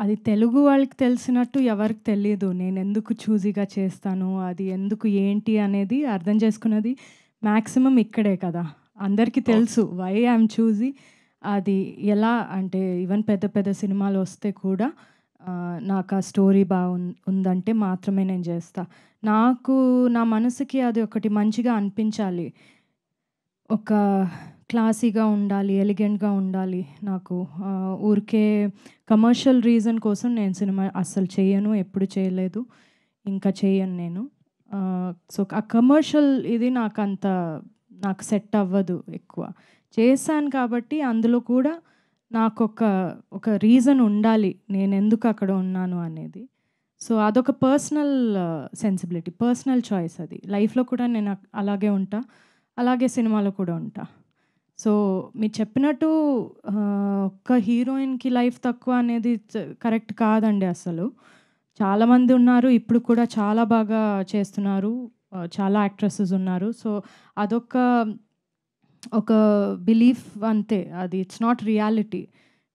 అది తెలుగు వాళ్ళకి తెలిసినట్టు ఎవరికి తెలీదు. నేనెందుకు చూజీగా చేస్తాను, అది ఎందుకు ఏంటి అనేది అర్థం చేసుకున్నది మాక్సిమం ఇక్కడే కదా! అందరికీ అవును. తెలుసు వై ఐయామ్ చూజీ. అది ఎలా అంటే ఈవెన్ పెద్ద పెద్ద సినిమాలొస్తే కూడా నాకా స్టోరీ ఉందంటే మాత్రమే నేను జేస్తా. నాకు నా మనసుకి అది ఒకటి మంచిగా అనిపించాలి. ఒక క్లాసీగా ఉండాలి, ఎలిగెంట్‌గా ఉండాలి నాకు. ఊరికే కమర్షియల్ రీజన్ కోసం నేను సినిమా అస్సలు చెయ్యను. ఎప్పుడు చేయలేదు. ఇంకా చెయ్యను నేను. సో, ఆ కమర్షియల్ ఇది నాకు సెట్ అవ్వదు ఎక్కువ. చేశాను కాబట్టి అందులో కూడా ఒక రీజన్ ఉండాలి. నేనెందుకు అక్కడ ఉన్నాను అనేది. సో, అదొక పర్సనల్ సెన్సిబిలిటీ. పర్సనల్ చాయిస్ అది. లైఫ్‌లో కూడా నేను అలాగే ఉంటా. అలాగే సినిమాలో కూడా ఉంటా. సో, మీరు చెప్పినట్టు ఒక్క హీరోయిన్‌కి లైఫ్ తక్కువ అనేది కరెక్ట్ కాదండి అసలు. చాలామంది ఉన్నారు. ఇప్పుడు కూడా చాలా బాగా చేస్తున్నారు. చాలా యాక్ట్రెసెస్ ఉన్నారు. సో, అదొక ఒక బిలీఫ్ అంతే. అది ఇట్స్ నాట్ రియాలిటీ.